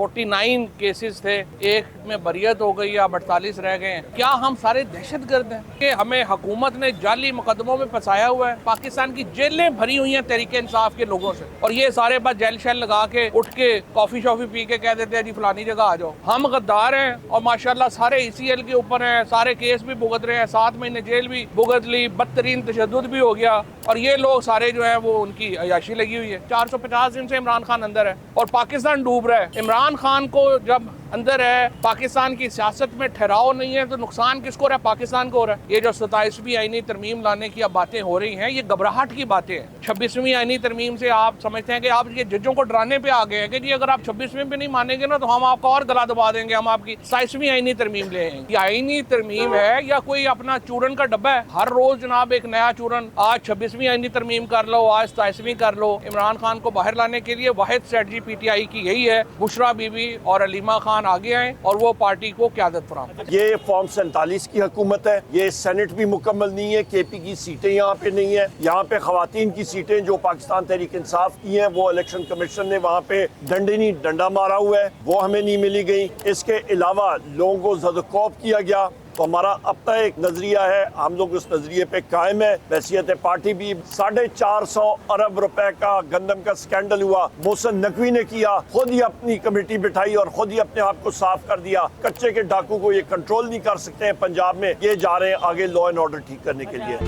49 cases थे, एक में बरियत हो गई, अब 48 रह गए हैं। क्या हम सारे दहशतगर्द हैं कि हमें हुकूमत ने जाली मुकदमों में फंसाया हुआ है? पाकिस्तान की जेलें भरी हुई हैं तहरीक इंसाफ के लोगों से, और ये सारे बस जेल शेल लगा के उठ के कॉफी शॉफी पी के कह देते हैं जी फलानी जगह आ जाओ। हम गद्दार हैं और माशाल्लाह सारे ECL के ऊपर हैं, सारे केस भी भुगत रहे हैं, 7 महीने जेल भी भुगत ली, बदतरीन तशद्दुद भी हो गया, और ये लोग सारे जो है वो उनकी अयाशी लगी हुई है। 450 दिन से इमरान खान अंदर है और पाकिस्तान डूब रहा है। इमरान खान को जब अंदर है, पाकिस्तान की सियासत में ठहराव नहीं है, तो नुकसान किसको रहा है? पाकिस्तान को हो रहा है। ये जो 27वीं आईनी तरमीम लाने की अब बातें हो रही हैं, ये घबराहट की बातें हैं। 26वीं आईनी तरमीम से आप समझते हैं कि आप ये जजों को डराने पे आ गए हैं कि जी अगर आप 26वीं पे नहीं मानेंगे ना तो हम आपका और गला दबा देंगे, हम आपकी 27वीं आईनी तरमीम ले आएंगे। ये आईनी तरमीम है या कोई अपना चूरन का डब्बा है? हर रोज जनाब एक नया चूरन, आज 26वीं आईनी तरमीम कर लो, आज 27वीं कर लो। इमरान खान को बाहर लाने के लिए वाहिद स्ट्रेटजी PTI की यही है, बुशरा बीबी और अलीमा खान आगे आए और वो पार्टी को क़यादत फराहम। ये फॉर्म 47 की हुकूमत है, ये सेनेट भी मुकम्मल नहीं है, KP की सीटें यहाँ पे नहीं है, यहाँ पे खवातीन की सीटें जो पाकिस्तान तहरीक इंसाफ की हैं वो इलेक्शन कमीशन ने वहाँ पे डंडा मारा हुआ है, वो हमें नहीं मिली गई। इसके अलावा लोगों को ज़दकोप किया गया। तो हमारा अपना एक नजरिया है, हम लोग उस नजरिए पे कायम है। वैसियत पार्टी भी 450 अरब रुपए का गंदम का स्कैंडल हुआ, मोहसिन नकवी ने किया, खुद ही अपनी कमेटी बिठाई और खुद ही अपने आप को साफ कर दिया। कच्चे के डाकू को ये कंट्रोल नहीं कर सकते हैं पंजाब में, ये जा रहे हैं आगे लॉ एंड ऑर्डर ठीक करने के लिए।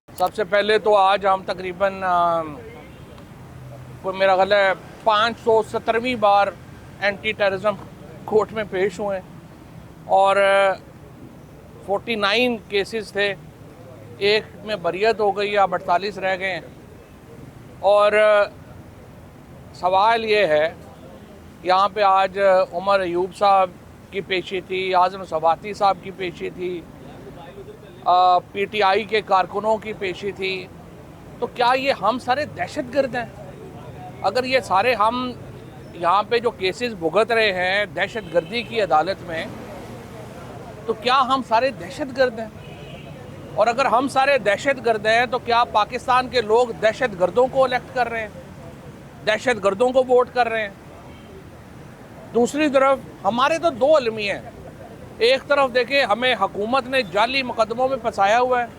सबसे पहले तो आज हम तकरीबन मेरा ख्याल है 517वीं बार एंटी टेररिज्म कोर्ट में पेश हुए हैं और 49 केसेस थे, एक में बरियत हो गई, अब 48 रह गए हैं। और सवाल ये है, यहाँ पे आज उमर अयूब साहब की पेशी थी, आज़म सवाती साहब की पेशी थी, PTI के कारकुनों की पेशी थी। तो क्या ये हम सारे दहशतगर्द हैं? अगर ये सारे हम यहाँ पे जो केसेस भुगत रहे हैं दहशतगर्दी की अदालत में, तो क्या हम सारे दहशतगर्द हैं? और अगर हम सारे दहशतगर्द हैं तो क्या पाकिस्तान के लोग दहशतगर्दों को इलेक्ट कर रहे हैं, दहशतगर्दों को वोट कर रहे हैं? दूसरी तरफ हमारे तो दो अलमिया हैं। एक तरफ देखिए, हमें हुकूमत ने जाली मुकदमों में फंसाया हुआ है।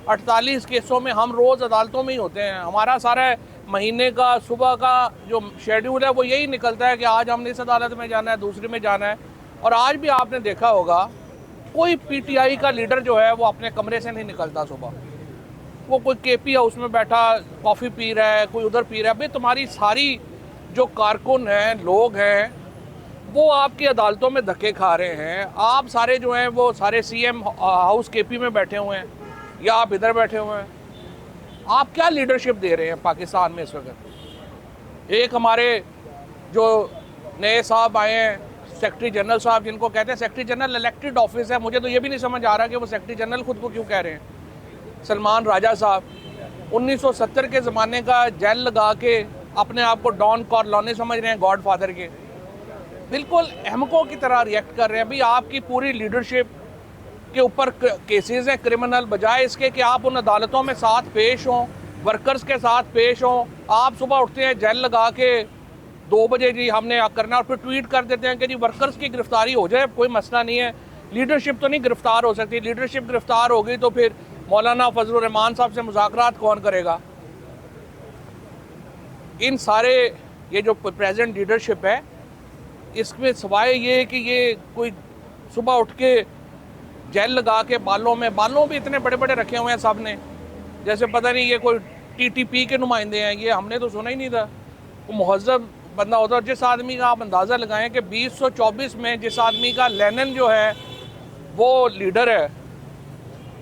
48 केसों में हम रोज़ अदालतों में ही होते हैं। हमारा सारा महीने का सुबह का जो शेड्यूल है वो यही निकलता है कि आज हमने इस अदालत में जाना है, दूसरी में जाना है। और आज भी आपने देखा होगा कोई PTI का लीडर जो है वो अपने कमरे से नहीं निकलता सुबह। वो कोई KP हाउस में बैठा कॉफ़ी पी रहा है, कोई उधर पी रहा है। भाई तुम्हारी सारी जो कारकुन हैं, लोग हैं, वो आपकी अदालतों में धक्के खा रहे हैं। आप सारे जो हैं वो सारे CM हाउस KP में बैठे हुए हैं या आप इधर बैठे हुए हैं। आप क्या लीडरशिप दे रहे हैं पाकिस्तान में इस वक्त? एक हमारे जो नए साहब आए हैं, सेक्रेटरी जनरल साहब, जिनको कहते हैं सेक्रेटरी जनरल इलेक्टेड ऑफिस है, मुझे तो ये भी नहीं समझ आ रहा कि वो सेक्रेटरी जनरल खुद को क्यों कह रहे हैं। सलमान राजा साहब 1970 के ज़माने का जेल लगा के अपने आप को डॉन कॉर्लोने समझ रहे हैं, गॉड फादर के, बिल्कुल अहमकों की तरह रिएक्ट कर रहे हैं। भाई आपकी पूरी लीडरशिप के ऊपर केसेस हैं क्रिमिनल, बजाय इसके कि आप उन अदालतों में साथ पेश हों, वर्कर्स के साथ पेश हों। आप सुबह उठते हैं जेल लगा के 2 बजे जी हमने करना, और फिर ट्वीट कर देते हैं कि जी वर्कर्स की गिरफ्तारी हो जाए, कोई मसला नहीं है। लीडरशिप तो नहीं गिरफ्तार हो सकती। लीडरशिप गिरफ्तार हो गई तो फिर मौलाना फजलुर रहमान साहब से मुज़ाकरात कौन करेगा? इन सारे ये जो प्रेजेंट लीडरशिप है, इसमें सवाए ये कि ये कोई सुबह उठ के जेल लगा के बालों भी इतने बड़े बड़े रखे हुए हैं सब ने, जैसे पता नहीं ये कोई TTP के नुमाइंदे हैं। ये हमने तो सुना ही नहीं था। वो मुहज़्ज़ब बंदा होता है। जिस आदमी का आप अंदाज़ा लगाएं कि 2024 में जिस आदमी का लेनिन जो है वो लीडर है,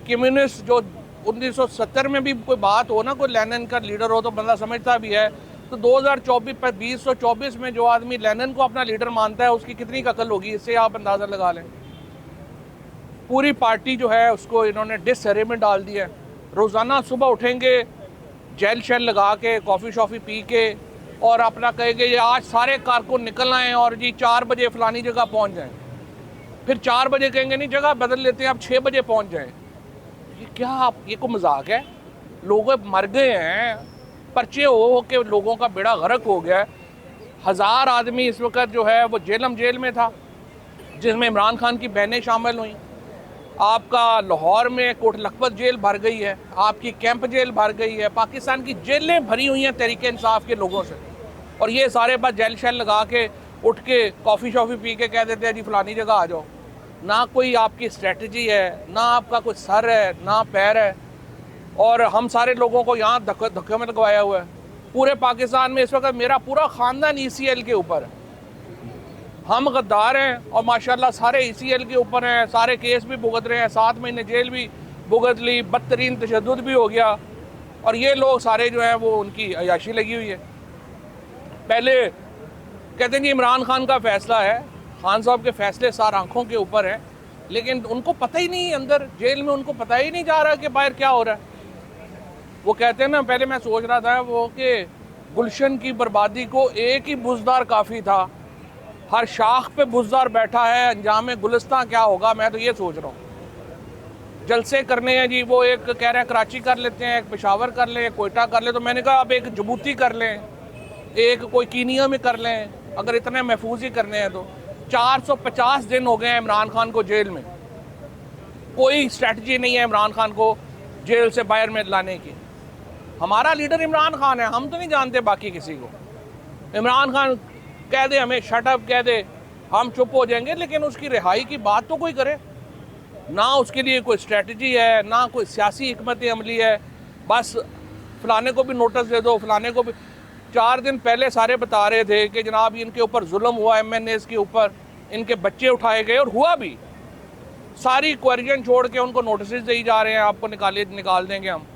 कम्युनिस्ट जो 1970 में भी कोई बात हो ना, कोई लेनिन का लीडर हो तो बंदा समझता भी है। तो 2024 में जो आदमी लेनिन को अपना लीडर मानता है, उसकी कितनी अकल होगी, इससे आप अंदाज़ा लगा लें। पूरी पार्टी जो है उसको इन्होंने डिसहरे में डाल दिया है। रोज़ाना सुबह उठेंगे जेल शेल लगा के कॉफ़ी शॉफ़ी पी के और अपना कहेंगे ये आज सारे कारकुन निकल आएँ और जी 4 बजे फ़लानी जगह पहुंच जाएं। फिर 4 बजे कहेंगे नहीं जगह बदल लेते हैं, अब 6 बजे पहुंच जाएं। ये क्या, आप ये को मजाक है? लोग मर गए हैं, पर्चे हो के लोगों का बेड़ा गर्क हो गया है। 1000 आदमी इस वक्त जो है वो जेल में था, जिसमें इमरान खान की बहनें शामिल हुई। आपका लाहौर में कोट लखपत जेल भर गई है, आपकी कैंप जेल भर गई है, पाकिस्तान की जेलें भरी हुई हैं तहरीक इंसाफ के लोगों से। और ये सारे बस जेल शेल लगा के उठ के कॉफ़ी शॉफ़ी पी के कह देते हैं जी फलानी जगह आ जाओ। ना कोई आपकी स्ट्रेटजी है, ना आपका कोई सर है, ना पैर है। और हम सारे लोगों को यहाँ धक्के में लगवाया हुआ है। पूरे पाकिस्तान में इस वक्त मेरा पूरा ख़ानदान ECL के ऊपर है। हम गद्दार हैं और माशाल्लाह सारे ECL के ऊपर हैं, सारे केस भी भुगत रहे हैं, 7 महीने जेल भी भुगत ली, बदतरीन तशद्दुद भी हो गया। और ये लोग सारे जो हैं वो उनकी अयाशी लगी हुई है। पहले कहते हैं जी इमरान खान का फैसला है, खान साहब के फैसले सार आंखों के ऊपर है, लेकिन उनको पता ही नहीं, अंदर जेल में उनको पता ही नहीं जा रहा कि बाहर क्या हो रहा है। वो कहते हैं ना, पहले मैं सोच रहा था वो कि गुलशन की बर्बादी को एक ही बुज़दार काफ़ी था, हर शाख पे बुज़दार बैठा है, अंजाम गुलिस्तां क्या होगा। मैं तो ये सोच रहा हूँ जलसे करने हैं जी, वो एक कह रहे हैं कराची कर लेते हैं, एक पेशावर कर लें, एक कोयटा कर लें। तो मैंने कहा अब एक जबूती कर लें, एक कोई कीनिया में कर लें, अगर इतने महफूज ही करने हैं तो। 450 दिन हो गए हैं इमरान खान को जेल में, कोई स्ट्रेटजी नहीं है इमरान खान को जेल से बाहर में लाने की। हमारा लीडर इमरान खान है, हम तो नहीं जानते बाकी किसी को। इमरान खान कह दे हमें शट अप कह दे, हम चुप हो जाएंगे, लेकिन उसकी रिहाई की बात तो कोई करे ना। उसके लिए कोई स्ट्रेटजी है ना, कोई सियासी हिकमत अमली है। बस फलाने को भी नोटिस दे दो, फलाने को भी। 4 दिन पहले सारे बता रहे थे कि जनाब इनके ऊपर जुल्म हुआ, MNAs के ऊपर, इनके बच्चे उठाए गए, और हुआ भी। सारी क्वेरियन छोड़ के उनको नोटिस दी जा रहे हैं, आपको निकाल देंगे हम।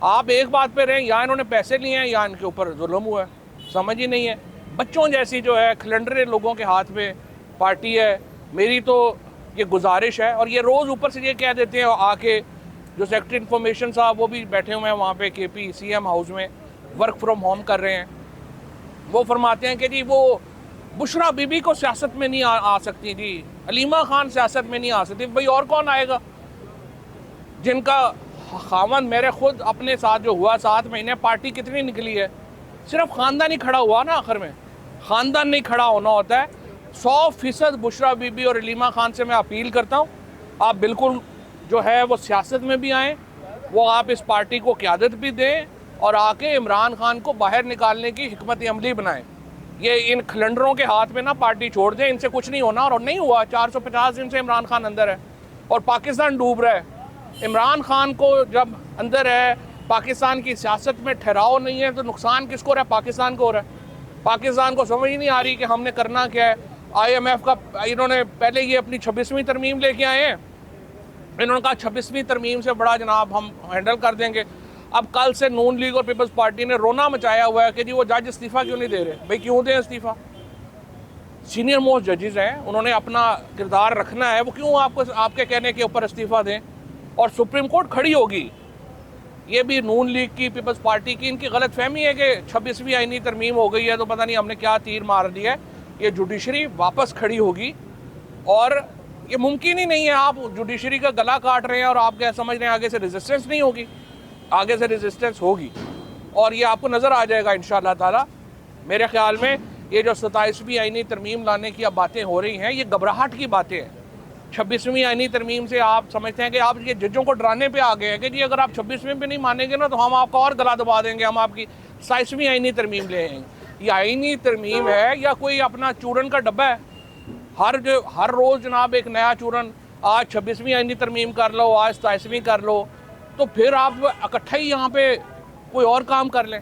आप एक बात पे रहें, या इन्होंने पैसे लिए हैं या इनके ऊपर जुल्म हुआ है, समझ ही नहीं है। बच्चों जैसी जो है खिलंडरे लोगों के हाथ में पार्टी है। मेरी तो ये गुजारिश है, और ये रोज़ ऊपर से ये कह देते हैं आके, जो सेक्रेटरी इन्फॉर्मेशन साहब वो भी बैठे हुए हैं वहाँ पे KP CM हाउस में, वर्क फ्रॉम होम कर रहे हैं। वो फरमाते हैं कि जी वो बुशरा बीबी को सियासत में नहीं आ सकती जी, अलीमा खान सियासत में नहीं आ सकती। भाई और कौन आएगा जिनका खावन मेरे खुद अपने साथ जो हुआ 7 महीने, पार्टी कितनी निकली है, सिर्फ ख़ानदान ही खड़ा हुआ ना। आखिर में ख़ानदान नहीं खड़ा होना होता है। 100% बुशरा बीबी और अलीमा खान से मैं अपील करता हूँ, आप बिल्कुल जो है वो सियासत में भी आएँ, वो आप इस पार्टी को क़यादत भी दें, और आके इमरान खान को बाहर निकालने की हिकमत अमली बनाएं। ये इन खिलंडरों के हाथ में ना पार्टी छोड़ दें, इनसे कुछ नहीं होना। और नहीं हुआ, 450 दिन से इमरान खान अंदर है और पाकिस्तान डूब रहा है। इमरान खान को जब अंदर है, पाकिस्तान की सियासत में ठहराव नहीं है, तो नुकसान किसको हो रहा है? पाकिस्तान को हो रहा है। पाकिस्तान को समझ ही नहीं आ रही कि हमने करना क्या है। IMF का इन्होंने पहले ये अपनी 26वीं तरमीम लेके आए हैं, इन्होंने कहा 26वीं तरमीम से बड़ा जनाब हम हैंडल कर देंगे। अब कल से नून लीग और पीपल्स पार्टी ने रोना मचाया हुआ है कि जी वो जज इस्तीफ़ा क्यों नहीं दे रहे। भाई क्यों दें इस्तीफ़ा? सीनियर मोस्ट जजेस हैं, उन्होंने अपना किरदार रखना है, वो क्यों आपको आपके कहने के ऊपर इस्तीफ़ा दें? और सुप्रीम कोर्ट खड़ी होगी। ये भी नून लीग की, पीपल्स पार्टी की, इनकी गलत फहमी है कि 26वीं आईनी तरमीम हो गई है तो पता नहीं हमने क्या तीर मार दिया है। ये जुडिशरी वापस खड़ी होगी, और ये मुमकिन ही नहीं है। आप जुडिशरी का गला काट रहे हैं और आप क्या समझ रहे हैं आगे से रेजिस्टेंस नहीं होगी? आगे से रेजिस्टेंस होगी, और ये आपको नज़र आ जाएगा इंशाअल्लाह ताला। मेरे ख्याल में ये जो 27वीं आईनी तरमीम लाने की अब बातें हो रही हैं, ये घबराहट की बातें हैं। 26वीं आईनी तरमीम से आप समझते हैं कि आप ये जजों को डराने पे आ गए हैं कि जी अगर आप 26वीं पे नहीं मानेंगे ना तो हम आपका और गला दबा देंगे, हम आपकी 27वीं आईनी तरमीम ले आएंगे। ये आईनी तरमीम है या कोई अपना चूरन का डब्बा है? हर रोज़ जनाब एक नया चूरन, आज 26वीं आईनी तरमीम कर लो, आज 27वीं कर लो, तो फिर आप इकट्ठा ही यहाँ पे कोई और काम कर लें।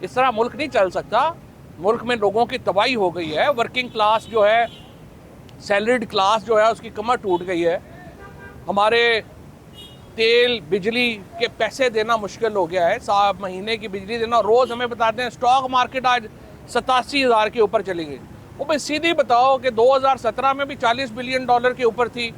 इस तरह मुल्क नहीं चल सकता। मुल्क में लोगों की तबाही हो गई है। वर्किंग क्लास जो है, सैलरीड क्लास जो है, उसकी कमर टूट गई है। हमारे तेल बिजली के पैसे देना मुश्किल हो गया है। 7 महीने की बिजली देना, रोज़ हमें बताते हैं स्टॉक मार्केट आज 87,000 के ऊपर चली गई। वो भाई सीधी बताओ कि 2017 में भी $40 बिलियन के ऊपर थी,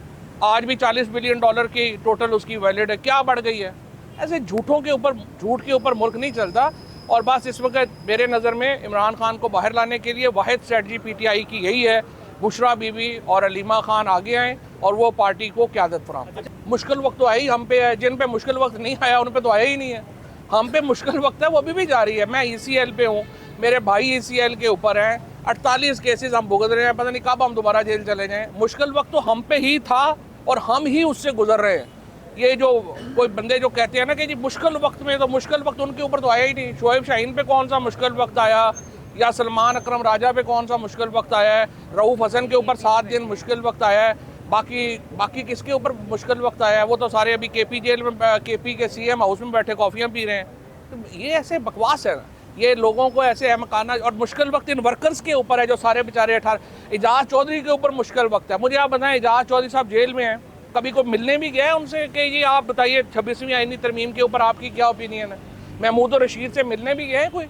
आज भी $40 बिलियन की टोटल उसकी वैलिड है। क्या बढ़ गई है? ऐसे झूठ के ऊपर मुल्क नहीं चलता। और बस इस वक्त मेरे नज़र में इमरान खान को बाहर लाने के लिए वाहिद स्ट्रेटजी PTI की यही है, बुशरा बीबी और अलीमा खान आगे आएँ और वो पार्टी को क़यादत फराहम। मुश्किल वक्त तो आई हम पे है, जिन पे मुश्किल वक्त नहीं आया उन पे तो आया ही नहीं है। हम पे मुश्किल वक्त है, वो अभी भी जारी है। मैं ECL पे हूँ, मेरे भाई ECL के ऊपर हैं, 48 केसेस हम भुगत रहे हैं, पता नहीं कब हम दोबारा जेल चले जाएं। मुश्किल वक्त तो हम पे ही था और हम ही उससे गुजर रहे हैं। ये जो कोई बंदे जो कहते हैं ना कि जी मुश्किल वक्त में, तो मुश्किल वक्त उनके ऊपर तो आया ही नहीं। शोएब शाहीन पे कौन सा मुश्किल वक्त आया, या सलमान अकरम राजा पे कौन सा मुश्किल वक्त आया है, रऊफ़ हसन के ऊपर 7 दिन मुश्किल वक्त आया है, बाकी किसके ऊपर मुश्किल वक्त आया है? वो तो सारे अभी KP जेल में, KP के CM हाउस में बैठे कॉफ़ियाँ पी रहे हैं। तो ये ऐसे बकवास है, ये लोगों को ऐसे अहमकाना। और मुश्किल वक्त इन वर्कर्स के ऊपर है जो सारे बेचारे 18। एजाज चौधरी के ऊपर मुश्किल वक्त है। मुझे आप बताएं, एजाज चौधरी साहब जेल में हैं, कभी कोई मिलने भी गया है उनसे कि जी आप बताइए 26वीं आईनी तरमीम के ऊपर आपकी क्या ओपिनियन है? महमूद और रशीद से मिलने भी गए हैं कोई?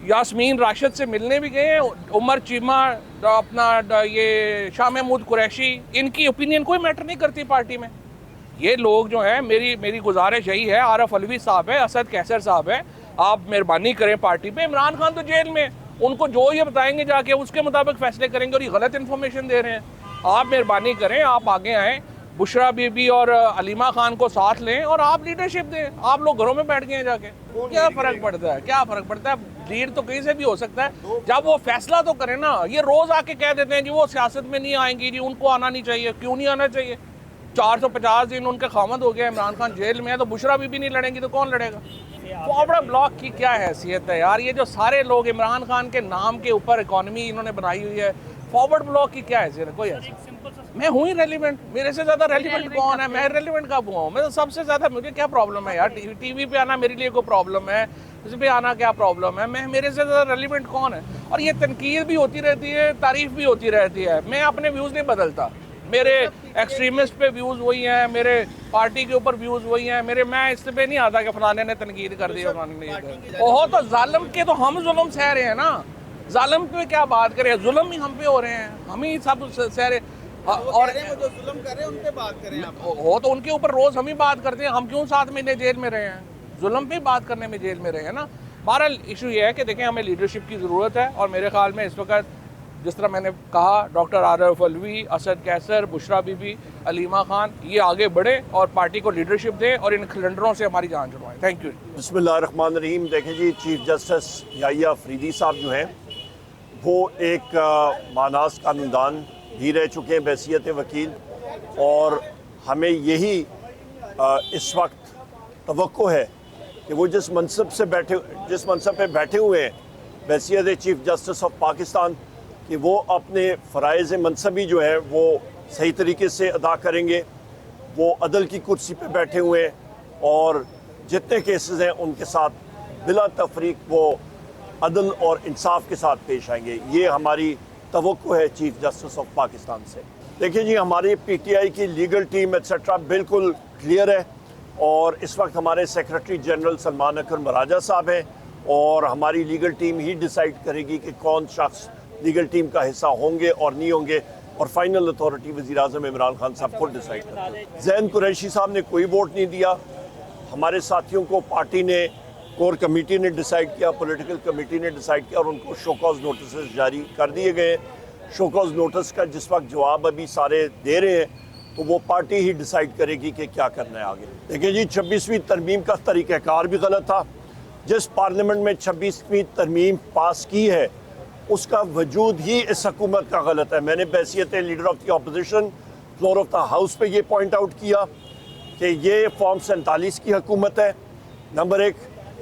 यास्मीन राशिद से मिलने भी गए हैं? उमर चीमा, अपना ये शाह महमूद कुरैशी, इनकी ओपिनियन कोई मैटर नहीं करती पार्टी में। ये लोग जो हैं, मेरी गुजारिश यही है, आरफ अलवी साहब है, असद कैसर साहब है, आप मेहरबानी करें पार्टी पे। इमरान खान तो जेल में, उनको जो ये बताएंगे जाके उसके मुताबिक फैसले करेंगे, और ये गलत इन्फॉर्मेशन दे रहे हैं। आप मेहरबानी करें, आप आगे आएँ, बुशरा बीबी और अलीमा खान को साथ लें और आप लीडरशिप दें। आप लोग घरों में बैठ गए हैं जाके, क्या फ़र्क पड़ता है? क्या फ़र्क पड़ता है? लीड तो कहीं से भी हो सकता है, जब वो फैसला तो करें ना। ये रोज़ आके कह देते हैं जी वो सियासत में नहीं आएंगी, जी उनको आना नहीं चाहिए। क्यों नहीं आना चाहिए? 450 दिन उनके खामद हो गया, इमरान खान जेल में है, तो बुशरा बीबी नहीं लड़ेंगी तो कौन लड़ेगा? फॉरवर्ड ब्लॉक की क्या हैसियत है यार? ये जो सारे लोग इमरान खान के नाम के ऊपर इकॉनमी इन्होंने बनाई हुई है, फॉरवर्ड ब्लॉक की क्या हैसियत है? कोई मैं हूँ ही रेलिवेंट, मेरे से ज़्यादा रेलिवेंट कौन है? मैं रेलिवेंट कब हुआ हूँ? मैं तो सबसे ज़्यादा, मुझे क्या प्रॉब्लम है यार? टीवी पे आना मेरे लिए कोई प्रॉब्लम है? इस पे आना क्या प्रॉब्लम है? मैं, मेरे से ज़्यादा रेलिवेंट कौन है? और ये तनकीद भी होती रहती है, तारीफ़ भी होती रहती है। मैं अपने व्यूज़ नहीं बदलता। मेरे एक्सट्रीमिस्ट पे व्यूज़ वही हैं, मेरे पार्टी के ऊपर व्यूज़ वही हैं मेरे। मैं इस पे नहीं आता कि फलाने ने तनकीद कर दी, ओहो तो जालिम के तो हम जुल्म सह रहे हैं ना। जालिम पे क्या बात करें, जुल्म ही हम पे हो रहे हैं, हम ही सब सह रहे। और जो जुल्म कर रहे हैं उन पे बात करें आप। हो तो उनके ऊपर रोज़ हम ही बात करते हैं। हम क्यों 7 महीने जेल में रहे हैं? जुल्म पे बात करने में जेल में रहे हैं ना। बहरहाल इशू ये है कि देखें, हमें लीडरशिप की ज़रूरत है, और मेरे ख्याल में इस वक्त जिस तरह मैंने कहा, डॉक्टर आरफ अलवी, असद कैसर, बुशरा बीबी, अलीमा खान, ये आगे बढ़े और पार्टी को लीडरशिप दें और इन खिलंडरों से हमारी जान छुड़वाएं। Thank you. बिस्मिल्लाहिर्रहमानिर्रहीम। देखें जी, चीफ जस्टिस याहिया अफरीदी साहब जो हैं वो एक मानास कानूनदान भी रह चुके हैं बहैसियत वकील, और हमें यही इस वक्त तवक्को है कि वो जिस मनसब पे बैठे हुए हैं बहैसियत चीफ जस्टिस ऑफ पाकिस्तान, कि वो अपने फ़राइज़ मनसबी जो है वो सही तरीके से अदा करेंगे। वो अदल की कुर्सी पे बैठे हुए हैं और जितने केसेस हैं उनके साथ बिला तफरीक वो अदल और इंसाफ के साथ पेश आएंगे। ये हमारी तवक्को है चीफ जस्टिस ऑफ पाकिस्तान से। देखिए जी, हमारी PTI की लीगल टीम एट्सेट्रा बिल्कुल क्लियर है, और इस वक्त हमारे सेक्रेटरी जनरल सलमान अकरम राजा साहब हैं, और हमारी लीगल टीम ही डिसाइड करेगी कि कौन शख्स लीगल टीम का हिस्सा होंगे और नहीं होंगे, और फाइनल अथॉरिटी वज़ीर-ए-आज़म इमरान खान साहब खुद डिसाइड करते हैं। ज़ैन कुरैशी साहब ने कोई वोट नहीं दिया। हमारे साथियों को पार्टी ने, कोर कमेटी ने डिसाइड किया, पॉलिटिकल कमेटी ने डिसाइड किया, और उनको शोकॉज नोटिस जारी कर दिए गए। शोकॉज नोटिस का जिस वक्त जवाब अभी सारे दे रहे हैं, तो वो पार्टी ही डिसाइड करेगी कि क्या करना है आगे। देखिए जी, 26वीं तरमीम का तरीक़ाकार भी गलत था। जिस पार्लियामेंट में 26वीं तरमीम पास की है उसका वजूद ही इस हुकूमत का गलत है। मैंने बहैसियत leader of the opposition floor of the house पे ये पॉइंट आउट किया कि ये फॉर्म 47 की हुकूमत है, नंबर 1।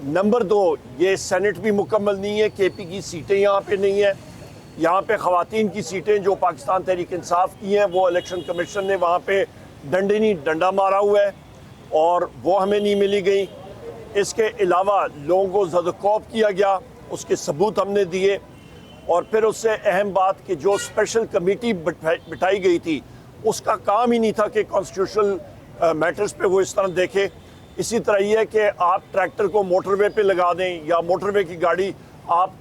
नंबर 2, ये सेनेट भी मुकम्मल नहीं है, KP की सीटें यहाँ पे नहीं है। यहाँ पे ख़वातीन की सीटें जो पाकिस्तान तहरीक इंसाफ की हैं, वो इलेक्शन कमीशन ने वहाँ पे डंडा मारा हुआ है, और वो हमें नहीं मिली गई। इसके अलावा लोगों को ज़दकोप किया गया, उसके सबूत हमने दिए। और फिर उससे अहम बात कि जो स्पेशल कमेटी बिठाई गई थी, उसका काम ही नहीं था कि कॉन्स्टिट्यूशनल मैटर्स पे वो इस तरह देखे। इसी तरह ये है कि आप ट्रैक्टर को मोटरवे पे लगा दें, या मोटरवे की गाड़ी आप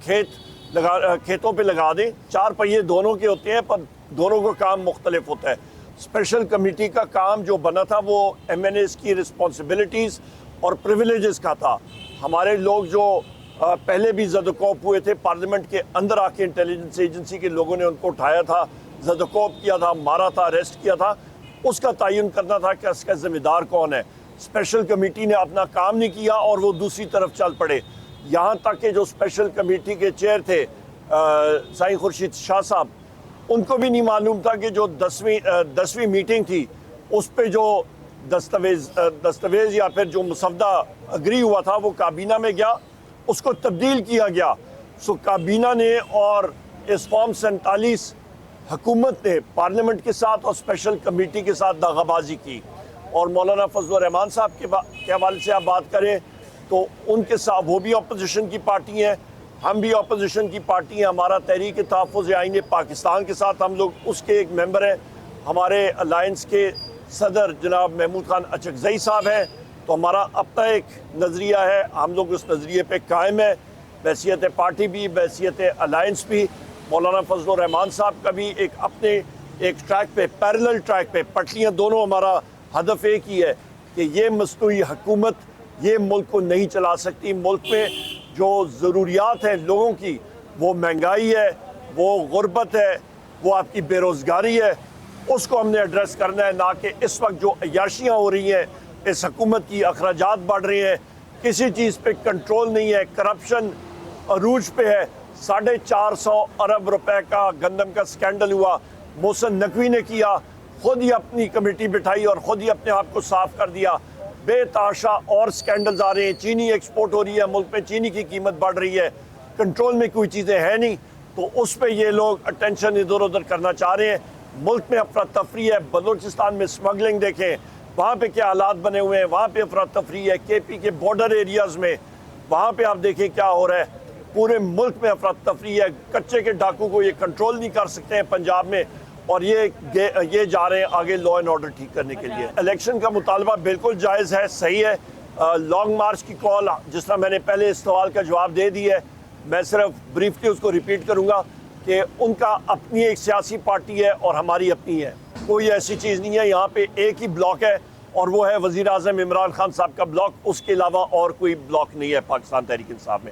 खेतों पे लगा दें। 4 पहिए दोनों के होते हैं, पर दोनों का काम मुख्तलिफ होता है। स्पेशल कमेटी का काम जो बना था वो MNAs की रिस्पॉन्सिबिलिटीज़ और प्रिविलेजेस का था। हमारे लोग जो पहले भी ज़दकोप हुए थे, पार्लियामेंट के अंदर आके इंटेलिजेंस एजेंसी के लोगों ने उनको उठाया था, ज़दकोप किया था, मारा था, अरेस्ट किया था, उसका तयन करना था कि इसका ज़िम्मेदार कौन है। स्पेशल कमेटी ने अपना काम नहीं किया और वो दूसरी तरफ चल पड़े। यहाँ तक कि जो स्पेशल कमेटी के चेयर थे साईं खुर्शीद शाह साहब, उनको भी नहीं मालूम था कि जो 10वीं मीटिंग थी उस पे जो दस्तावेज या फिर जो मुसवदा अग्री हुआ था वो काबीना में गया, उसको तब्दील किया गया। सो काबीना ने और इस फॉर्म 47 हुकूमत ने पार्लियामेंट के साथ और स्पेशल कमेटी के साथ दागाबाजी की। और मौलाना फजल रहमान साहब के हवाले से आप बात करें तो उनके साथ, वो भी अपोजिशन की पार्टी हैं, हम भी अपोजिशन की पार्टी हैं। हमारा तहरीक तहफ़्फ़ुज़ आईन पाकिस्तान के साथ हम लोग उसके एक मेंबर हैं। हमारे अलायंस के सदर जनाब महमूद खान अचकज़ई साहब हैं। तो हमारा अपना एक नज़रिया है, हम लोग उस नज़रिए पे कायम है, बैसियत पार्टी भी, बैसियत अलायंस भी। मौलाना फजल रहमान साहब का भी एक अपने एक ट्रैक पे, पैरेलल ट्रैक पे, पटलियाँ दोनों, हमारा हदफ एक ही है कि ये मस्तूई हुकूमत ये मुल्क को नहीं चला सकती। मुल्क में जो ज़रूरियात हैं लोगों की, वो महंगाई है, वो गुर्बत है, वो आपकी बेरोज़गारी है, उसको हमने एड्रेस करना है। ना कि इस वक्त जो अय्याशियाँ हो रही हैं, इस हुकूमत की अखराजात बढ़ रहे हैं, किसी चीज़ पे कंट्रोल नहीं है, करप्शन अरूज पे है। 450 अरब रुपए का गंदम का स्कैंडल हुआ, मोहसिन नकवी ने किया, खुद ही अपनी कमेटी बिठाई और ख़ुद ही अपने आप को साफ कर दिया। बेताशा और स्कैंडल्स आ रहे हैं, चीनी एक्सपोर्ट हो रही है, मुल्क में चीनी की कीमत बढ़ रही है, कंट्रोल में कोई चीज़ें हैं नहीं, तो उस पर ये लोग अटेंशन इधर उधर करना चाह रहे हैं। मुल्क में अफरा तफरी है, बलूचिस्तान में स्मगलिंग देखें, वहाँ पे क्या हालात बने हुए हैं, वहाँ पे अफरा तफरी है। KP के बॉर्डर एरियाज़ में वहाँ पे आप देखें क्या हो रहा है, पूरे मुल्क में अफरा तफरी है। कच्चे के डाकू को ये कंट्रोल नहीं कर सकते हैं पंजाब में, और ये जा रहे हैं आगे लॉ एंड ऑर्डर ठीक करने के लिए। इलेक्शन का मुतालबा बिल्कुल जायज़ है, सही है। लॉन्ग मार्च की कॉल, जिस तरह मैंने पहले इस सवाल का जवाब दे दिया है, मैं सिर्फ ब्रीफली उसको रिपीट करूँगा कि उनका अपनी एक सियासी पार्टी है और हमारी अपनी है। कोई ऐसी चीज़ नहीं है, यहाँ पे एक ही ब्लॉक है और वो है वज़ीर आज़म इमरान खान साहब का ब्लॉक, उसके अलावा और कोई ब्लॉक नहीं है पाकिस्तान तहरीक इंसाफ में।